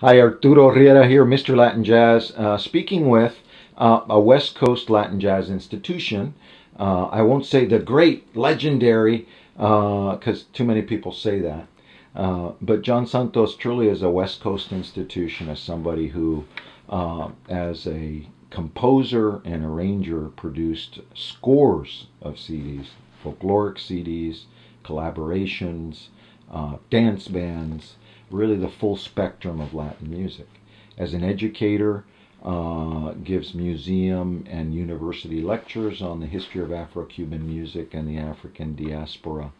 Hi, Arturo Riera here, Mr. Latin Jazz, speaking with a West Coast Latin Jazz institution. I won't say the great, legendary, because too many people say that. But John Santos truly is a West Coast institution, as somebody who, as a composer and arranger, produced scores of CDs, folkloric CDs, collaborations, dance bands, really the full spectrum of Latin music. As an educator, gives museum and university lectures on the history of Afro-Cuban music and the African diaspora.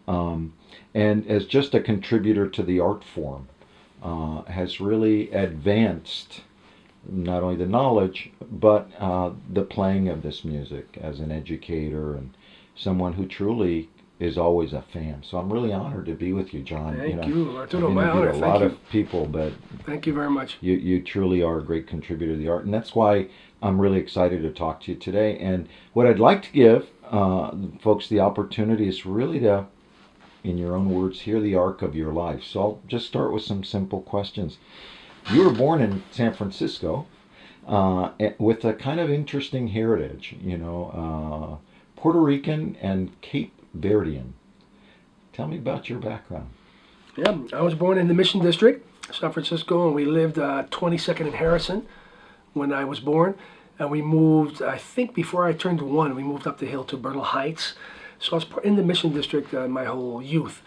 Um, and as just a contributor to the art form, has really advanced not only the knowledge but the playing of this music as an educator and someone who truly is always a fan. So I'm really honored to be with you, John. Thank you, I've Arturo. My interviewed honor. a Thank lot you. of people, but Thank you very much. you truly are a great contributor to the art, and that's why I'm really excited to talk to you today. And what I'd like to give folks the opportunity is really to, in your own words, hear the arc of your life. So I'll just start with some simple questions. You were born in San Francisco with a kind of interesting heritage, Puerto Rican and Cape Verdean. Tell me about your background. Yeah, I was born in the Mission District, San Francisco, and we lived 22nd and Harrison when I was born. And we moved, I think before I turned one, we moved up the hill to Bernal Heights. So I was in the Mission District my whole youth.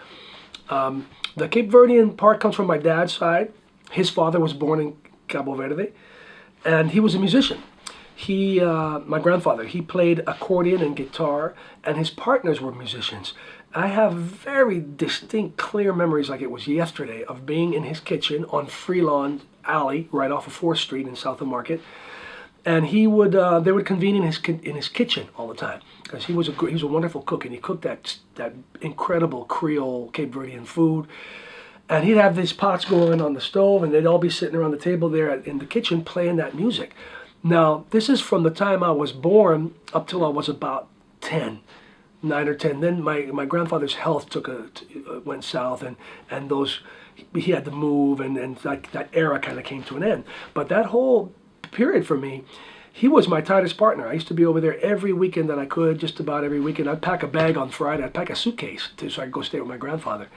The Cape Verdean part comes from my dad's side. His father was born in Cabo Verde, and he was a musician. My grandfather, he played accordion and guitar, and his partners were musicians. I have very distinct, clear memories, like it was yesterday, of being in his kitchen on Freelawn Alley, right off of 4th Street in South of Market, and they would convene in his kitchen all the time because he was a wonderful cook, and he cooked that incredible Creole Cape Verdean food. And he'd have these pots going on the stove, and they'd all be sitting around the table there in the kitchen playing that music. Now, this is from the time I was born up till I was about 10, 9 or 10. Then my grandfather's health went south, and he had to move, and that era kind of came to an end. But that whole period for me, he was my tightest partner. I used to be over there every weekend that I could, just about every weekend. I'd pack a bag on Friday. I'd pack a suitcase so I could go stay with my grandfather.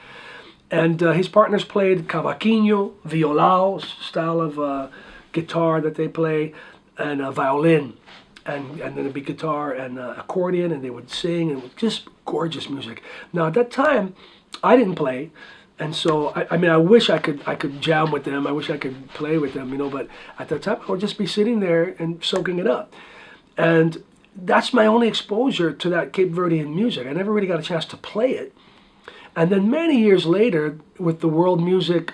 And his partners played cavaquinho, violao style of guitar that they play, and violin, and then it'd be guitar and accordion, and they would sing, and it was just gorgeous music. Now at that time, I didn't play, and so I mean I wish I could jam with them. I wish I could play with them, But at that time, I would just be sitting there and soaking it up, and that's my only exposure to that Cape Verdean music. I never really got a chance to play it. And then many years later, with the world music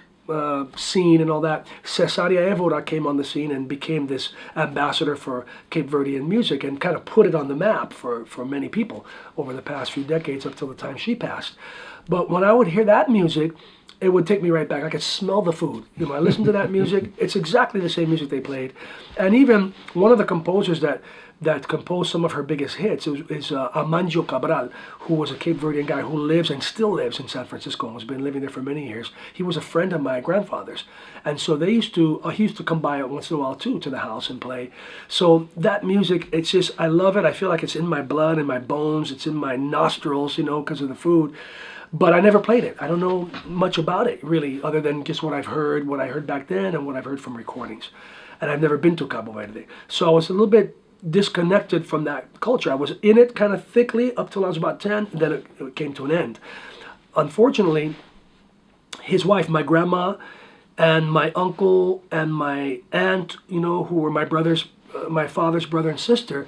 scene and all that, Cesaria Evora came on the scene and became this ambassador for Cape Verdean music and kind of put it on the map for many people over the past few decades up till the time she passed. But when I would hear that music, it would take me right back. I could smell the food. I listened to that music. It's exactly the same music they played. And even one of the composers that composed some of her biggest hits is Amancio Cabral, who was a Cape Verdean guy who lives and still lives in San Francisco and has been living there for many years. He was a friend of my grandfather's. And so he used to come by once in a while too to the house and play. So that music, it's just, I love it. I feel like it's in my blood, in my bones, it's in my nostrils, because of the food. But I never played it. I don't know much about it, really, other than just what I heard back then and what I've heard from recordings. And I've never been to Cabo Verde. So I was a little bit disconnected from that culture. I was in it kind of thickly up till I was about 10, and then it came to an end. Unfortunately, his wife, my grandma, and my uncle and my aunt, who were my father's brother and sister,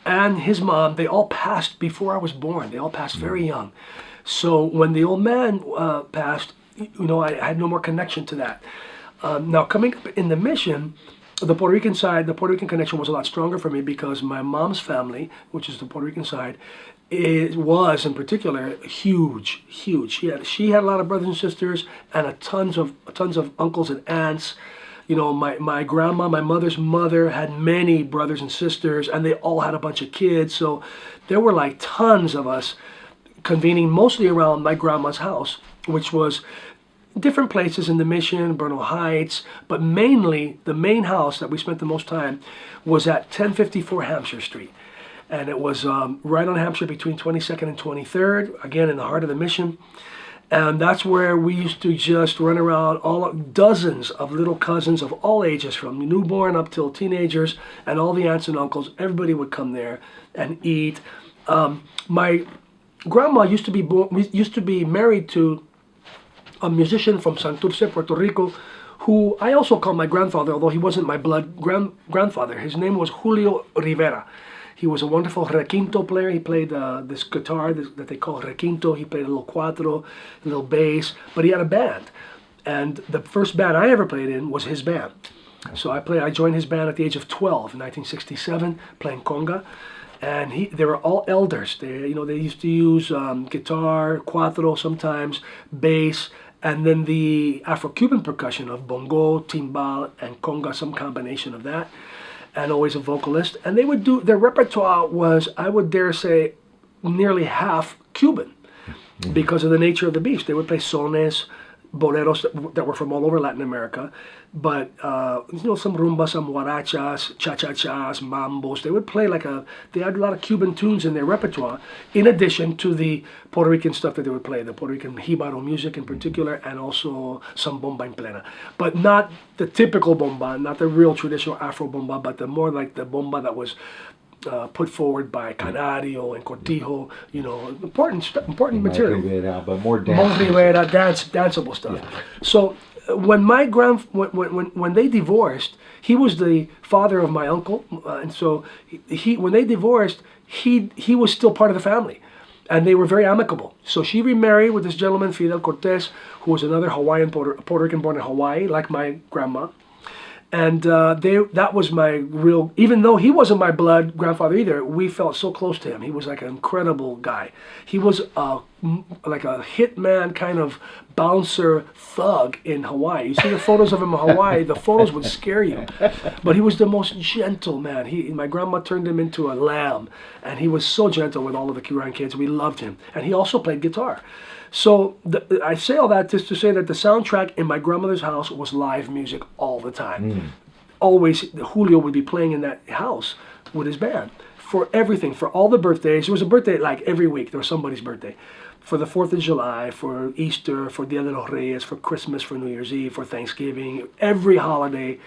and his mom, they all passed before I was born. They all passed very young. So when the old man passed, I had no more connection to that. Now coming up in the mission, the Puerto Rican side, the Puerto Rican connection was a lot stronger for me because my mom's family, which is the Puerto Rican side, was in particular huge. She had a lot of brothers and sisters and tons of uncles and aunts. My grandma, my mother's mother, had many brothers and sisters, and they all had a bunch of kids. So there were like tons of us convening mostly around my grandma's house, which was different places in the Mission, Bernal Heights, but mainly the main house that we spent the most time was at 1054 Hampshire Street. And it was right on Hampshire between 22nd and 23rd, again in the heart of the Mission. And that's where we used to just run around, all dozens of little cousins of all ages, from newborn up till teenagers, and all the aunts and uncles. Everybody would come there and eat. My grandma used to be married to a musician from Santos, Puerto Rico, who I also call my grandfather, although he wasn't my blood grandfather. His name was Julio Rivera. He was a wonderful requinto player. He played this guitar that they call requinto. He played a little cuatro, a little bass, but he had a band. And the first band I ever played in was his band. So I joined his band at the age of 12 in 1967, playing conga. And they were all elders. They used to use guitar, cuatro sometimes, bass, and then the Afro-Cuban percussion of bongo, timbal, and conga, some combination of that, and always a vocalist. And they would do, their repertoire was, I would dare say, nearly half Cuban because of the nature of the beach. They would play sones, boleros that were from all over Latin America, but some rumba, some huarachas, cha-cha-chas, mambos. They would play they had a lot of Cuban tunes in their repertoire, in addition to the Puerto Rican stuff that they would play, the Puerto Rican jibaro music in particular, and also some bomba en plena. But not the typical bomba, not the real traditional Afro bomba, but the more like the bomba that was put forward by Canario and Cortijo, important material. Rivera, but more Rivera, danceable stuff. Yeah. So when when they divorced, he was the father of my uncle, and so when they divorced, he was still part of the family, and they were very amicable. So she remarried with this gentleman Fidel Cortez, who was another Hawaiian Puerto Rican born in Hawaii, like my grandma. And that was my real, even though he wasn't my blood grandfather either, we felt so close to him. He was like an incredible guy. He was like a hitman kind of bouncer thug in Hawaii. You see the photos of him in Hawaii, the photos would scare you. But he was the most gentle man. My grandma turned him into a lamb, and he was so gentle with all of the Curan kids. We loved him. And he also played guitar. So I say all that just to say that the soundtrack in my grandmother's house was live music all the time. Always, Julio would be playing in that house with his band for everything, for all the birthdays. There was a birthday like every week. There was somebody's birthday. For the 4th of July, for Easter, for Dia de los Reyes, for Christmas, for New Year's Eve, for Thanksgiving, every holiday,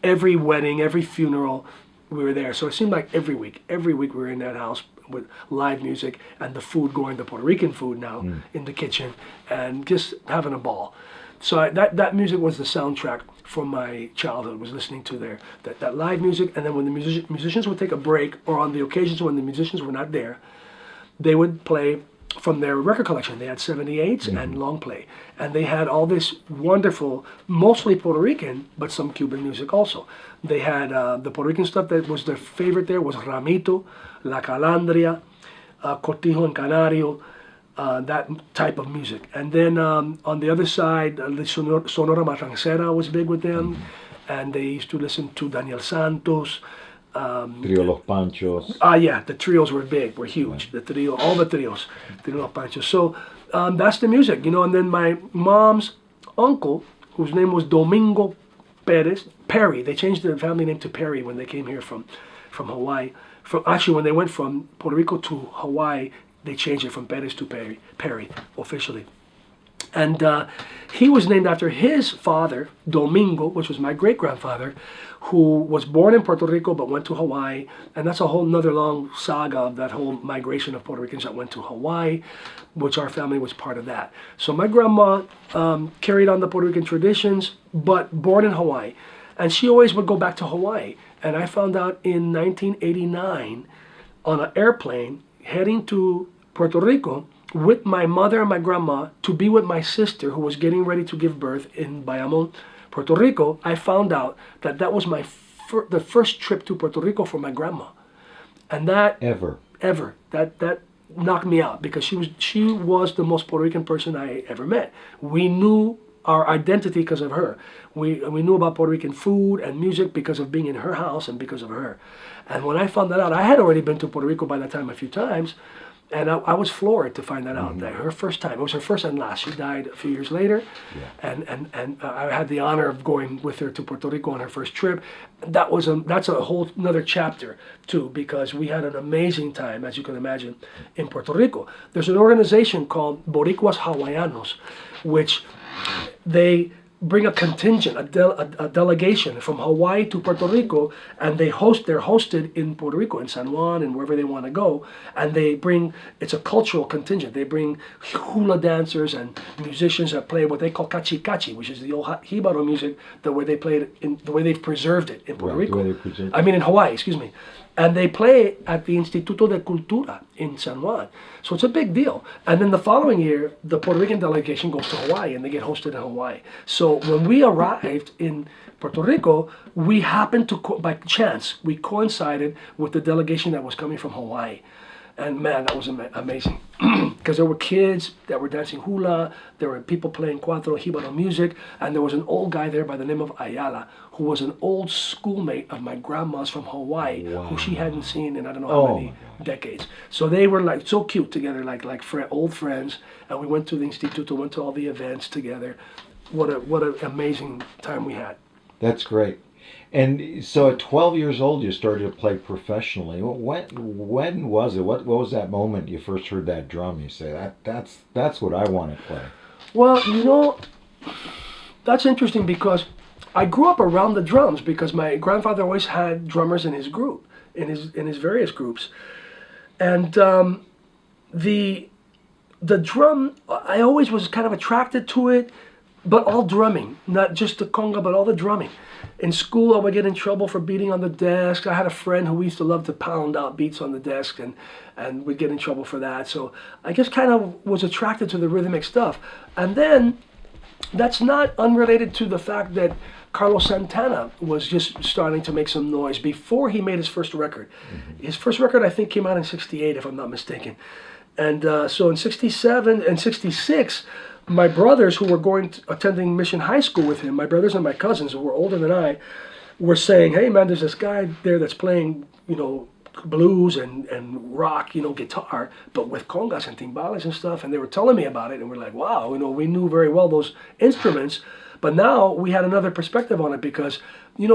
every wedding, every funeral, we were there. So it seemed like every week we were in that house with live music and the food going, the Puerto Rican food now in the kitchen, and just having a ball. So that music was the soundtrack for my childhood, was listening to that live music. And then when the musicians would take a break, or on the occasions when the musicians were not there, they would play from their record collection. They had 78s and long play. And they had all this wonderful, mostly Puerto Rican, but some Cuban music also. They had the Puerto Rican stuff that was their favorite there was Ramito, La Calandria, Cortijo and Canario, that type of music. And then on the other side, the Sonora Matancera was big with them. And they used to listen to Daniel Santos, Trio Los Panchos. Yeah, the trios were big, were huge. The trio, all the trios, Trio Los Panchos. So that's the music, And then my mom's uncle, whose name was Domingo Perry. They changed their family name to Perry when they came here from Hawaii. Actually, when they went from Puerto Rico to Hawaii, they changed it from Perez to Perry officially. And he was named after his father, Domingo, which was my great-grandfather, who was born in Puerto Rico but went to Hawaii. And that's a whole nother long saga of that whole migration of Puerto Ricans that went to Hawaii, which our family was part of that. So my grandma carried on the Puerto Rican traditions, but born in Hawaii. And she always would go back to Hawaii. And I found out in 1989 on an airplane heading to Puerto Rico with my mother and my grandma to be with my sister who was getting ready to give birth in Bayamon, Puerto Rico. I found out that was the first trip to Puerto Rico for my grandma. And that Ever. That knocked me out because she was the most Puerto Rican person I ever met. We knew our identity because of her. We knew about Puerto Rican food and music because of being in her house and because of her. And when I found that out, I had already been to Puerto Rico by that time a few times, And I was floored to find that out. That her first time, it was her first and last. She died a few years later, and I had the honor of going with her to Puerto Rico on her first trip. That's a whole another chapter too, because we had an amazing time, as you can imagine, in Puerto Rico. There's an organization called Boricuas Hawaianos, which they bring a contingent, a delegation from Hawaii to Puerto Rico, and they're hosted in Puerto Rico, in San Juan, and wherever they want to go, and it's a cultural contingent. They bring hula dancers and musicians that play what they call cachi cachi, which is the old Jibaro music, the way they play it, the way they've preserved it in Puerto Rico. In Hawaii, excuse me. And they play at the Instituto de Cultura in San Juan. So it's a big deal. And then the following year, the Puerto Rican delegation goes to Hawaii and they get hosted in Hawaii. So when we arrived in Puerto Rico, we happened to, by chance, we coincided with the delegation that was coming from Hawaii. And man, that was amazing. Because there were kids that were dancing hula, there were people playing cuatro Jibaro music, and there was an old guy there by the name of Ayala, who was an old schoolmate of my grandma's from Hawaii, who she hadn't seen in I don't know how many decades. So they were like so cute together, like old friends, and we went to the Instituto, went to all the events together. What an amazing time we had. That's great. And so at 12 years old, you started to play professionally. When was it? What was that moment you first heard that drum? You say, that's what I want to play. Well, that's interesting because I grew up around the drums because my grandfather always had drummers in his group, in his various groups. And the drum, I always was kind of attracted to it, but all drumming, not just the conga, but all the drumming. In school, I would get in trouble for beating on the desk. I had a friend who used to love to pound out beats on the desk, and we'd get in trouble for that. So I just kind of was attracted to the rhythmic stuff. And then that's not unrelated to the fact that Carlos Santana was just starting to make some noise before he made his first record. His first record, I think, came out in '68, if I'm not mistaken. And so in '67 and '66, my brothers who were attending Mission High School with him, my brothers and my cousins who were older than I, were saying, hey man, there's this guy there that's playing, blues and rock, guitar, but with congas and timbales and stuff. And they were telling me about it, and we're like, wow, we knew very well those instruments. But now we had another perspective on it because, in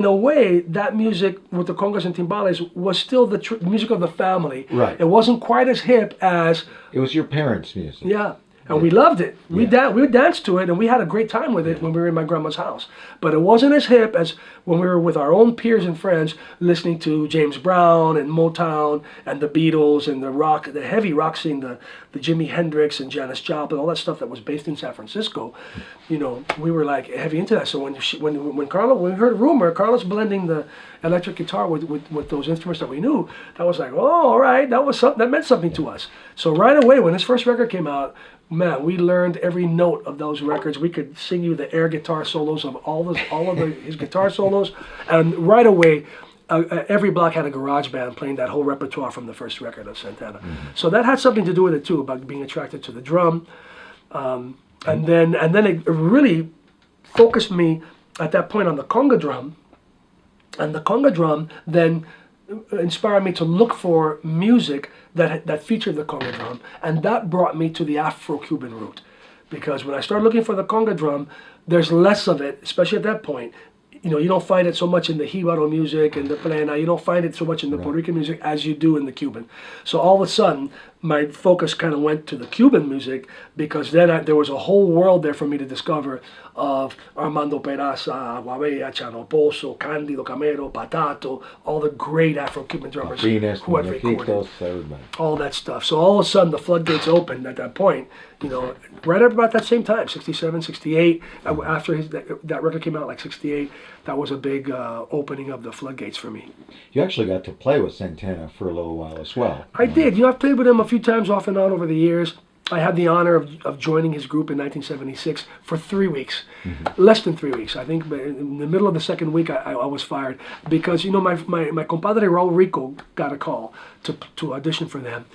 a way, that music with the congas and timbales was still the music of the family. Right. It wasn't quite as hip as... It was your parents' music. Yeah. And we loved it. We danced to it, and we had a great time with it when we were in my grandma's house. But it wasn't as hip as when we were with our own peers and friends listening to James Brown and Motown and the Beatles and the heavy rock scene, the Jimi Hendrix and Janis Joplin, all that stuff that was based in San Francisco. We were like heavy into that. So when we heard a rumor, Carlos blending the electric guitar with those instruments that we knew, that was like, oh, all right, that meant something to us. So right away, when his first record came out, man, we learned every note of those records. We could sing you the air guitar solos of his guitar solos, and right away, every block had a garage band playing that whole repertoire from the first record of Santana. So that had something to do with it too, about being attracted to the drum, and then it really focused me at that point on the conga drum, and the conga drum then inspired me to look for music that featured the conga drum, and that brought me to the Afro-Cuban route. Because when I started looking for the conga drum, there's less of it, especially at that point. You don't find it so much in the Jibaro music and the plena. You don't find it so much in the Puerto Rican music as you do in the Cuban. So all of a sudden, my focus kind of went to the Cuban music, because then there was a whole world there for me to discover of Armando Peraza, Guabella, Chano Pozo, Candido Camero, Patato, all the great Afro-Cuban drummers who had recorded all that stuff. So all of a sudden, the floodgates opened at that point, right about that same time, 67, 68, after that record came out, like 68, that was a big opening of the floodgates for me. You actually got to play with Santana for a little while as well. I did. I've played with him a few times off and on over the years. I had the honor of joining his group in 1976 for 3 weeks, less than 3 weeks. I think in the middle of the second week, I was fired because, my compadre Raul Rico got a call to audition for them.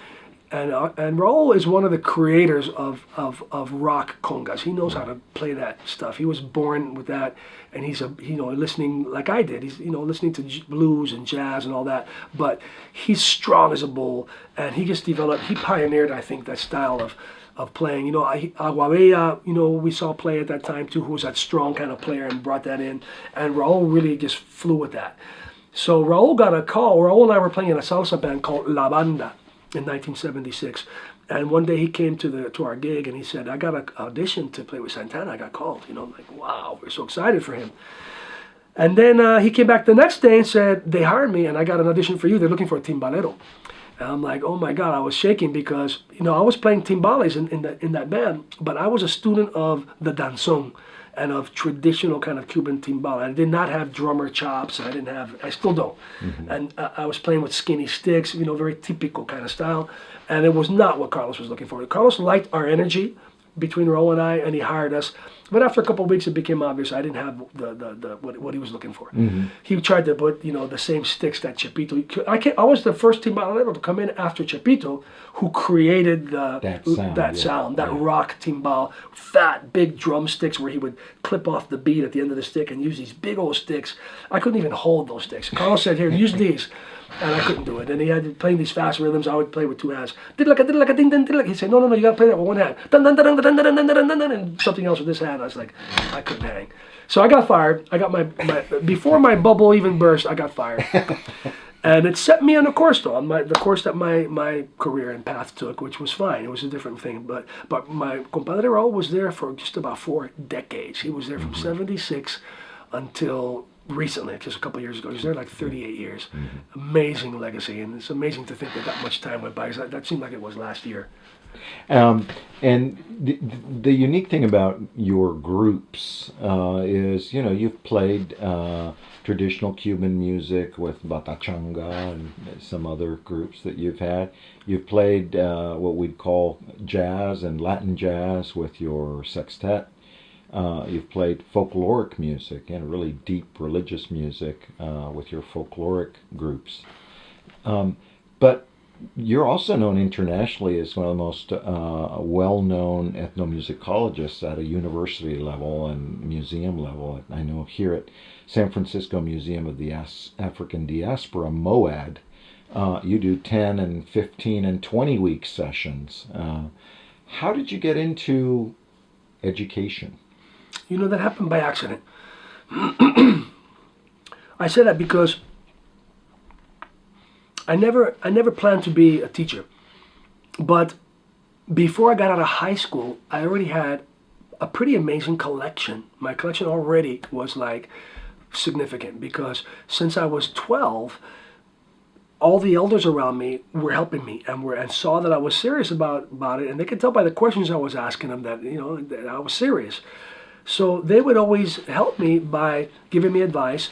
And Raul is one of the creators of rock congas. He knows how to play that stuff. He was born with that, and he's listening like I did. He's listening to blues and jazz and all that. But he's strong as a bull, and he just developed. He pioneered, I think, that style of playing. Aguabella, we saw play at that time too, who was that strong kind of player and brought that in. And Raul really just flew with that. So Raul got a call. Raul and I were playing in a salsa band called La Banda in 1976. And one day he came to our gig and he said, I got an audition to play with Santana. I got called. I'm like, wow, we're so excited for him. And then he came back the next day and said, they hired me and I got an audition for you. They're looking for a timbalero. And I'm like, oh my God, I was shaking because, I was playing timbales in that band, but I was a student of the danzón and of traditional kind of Cuban timbal. I did not have drummer chops. I still don't. Mm-hmm. And I was playing with skinny sticks, very typical kind of style. And it was not what Carlos was looking for. Carlos liked our energy between Raul and I, and he hired us. But after a couple of weeks, it became obvious I didn't have what he was looking for. Mm-hmm. He tried to put the same sticks that Chepito. I was the first timbalero to come in after Chepito, who created that sound, that rock timbal, fat big drumsticks where he would clip off the beat at the end of the stick and use these big old sticks. I couldn't even hold those sticks. Carlos said, "Here, use these." And I couldn't do it. And he had playing these fast rhythms. I would play with two hands. He said, no, you got to play that with one hand. And something else with this hand. I was like, I couldn't hang. So I got fired. I got my before my bubble even burst, I got fired. And it set me on a course, though, on the course that my career and path took, which was fine. It was a different thing. But my compadre Raul was there for just about 4 decades. He was there from 76 until recently, just a couple of years ago. He was there like 38 years. Mm-hmm. Amazing legacy, and it's amazing to think that much time went by. That seemed like it was last year. And the unique thing about your groups is, you've played traditional Cuban music with Batachanga and some other groups that you've had. You've played what we'd call jazz and Latin jazz with your sextet. You've played folkloric music and really deep religious music with your folkloric groups. But you're also known internationally as one of the most well-known ethnomusicologists at a university level and museum level. I know here at San Francisco Museum of the African Diaspora, MOAD, you do 10 and 15 and 20-week sessions. How did you get into education? That happened by accident. I say that because I never planned to be a teacher. But before I got out of high school, I already had a pretty amazing collection. My collection already was like significant because since I was 12, all the elders around me were helping me and saw that I was serious about it, and they could tell by the questions I was asking them that that I was serious. So they would always help me by giving me advice,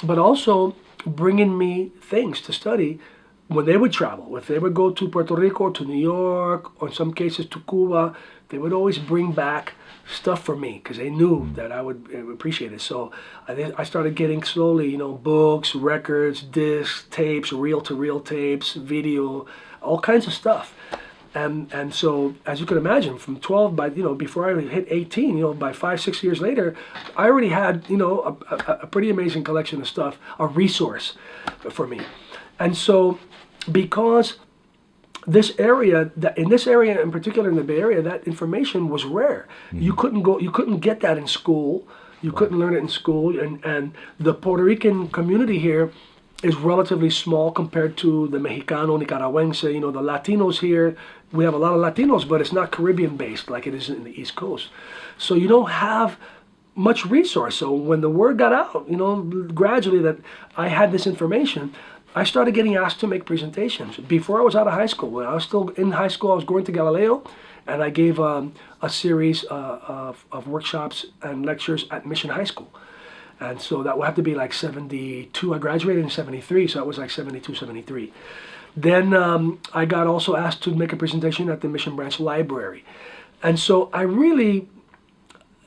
but also bringing me things to study when they would travel. If they would go to Puerto Rico, to New York, or in some cases to Cuba, they would always bring back stuff for me because they knew that I would appreciate it. So I started getting slowly, books, records, discs, tapes, reel-to-reel tapes, video, all kinds of stuff. And so, as you can imagine, from 12 before I hit 18, by 5-6 years later, I already had, a pretty amazing collection of stuff, a resource for me. And so, because in this area in particular in the Bay Area, that information was rare. Mm-hmm. You couldn't get that in school. You couldn't learn it in school. And the Puerto Rican community here is relatively small compared to the Mexicano, Nicaragüense, the Latinos here. We have a lot of Latinos, but it's not Caribbean based like it is in the East Coast. So you don't have much resource. So when the word got out, gradually that I had this information, I started getting asked to make presentations. Before I was out of high school, when I was still in high school, I was going to Galileo, and I gave a series of workshops and lectures at Mission High School. And so that would have to be like 72. I graduated in 73, so it was like 72, 73. Then I got also asked to make a presentation at the Mission Branch Library. And so I really,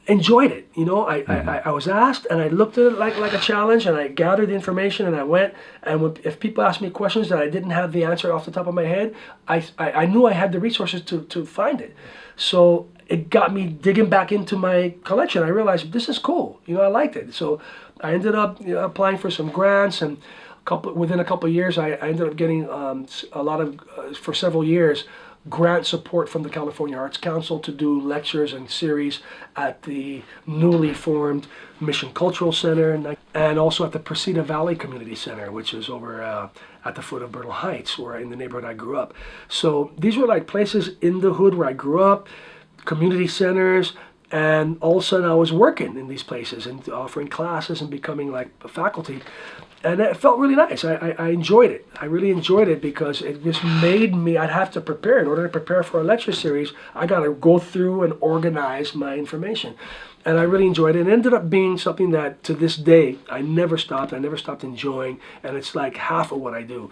enjoyed it. You know, I was asked, and I looked at it like a challenge, and I gathered the information, and I went. And if people asked me questions that I didn't have the answer off the top of my head, I knew I had the resources to find it. So it got me digging back into my collection. I realized this is cool. You know, I liked it. So I ended up, you know, applying for some grants, and within a couple of years, I ended up getting a lot of, for several years, grant support from the California Arts Council to do lectures and series at the newly formed Mission Cultural Center, and also at the Presida Valley Community Center, which is over at the foot of Bernal Heights, where in the neighborhood I grew up. So these were like places in the hood where I grew up, community centers, and all of a sudden I was working in these places and offering classes and becoming like a faculty. And it felt really nice. I enjoyed it. I really enjoyed it because it just made me, I'd have to prepare. In order to prepare for a lecture series, I got to go through and organize my information. And I really enjoyed it. It ended up being something that to this day, I never stopped enjoying. And it's like half of what I do.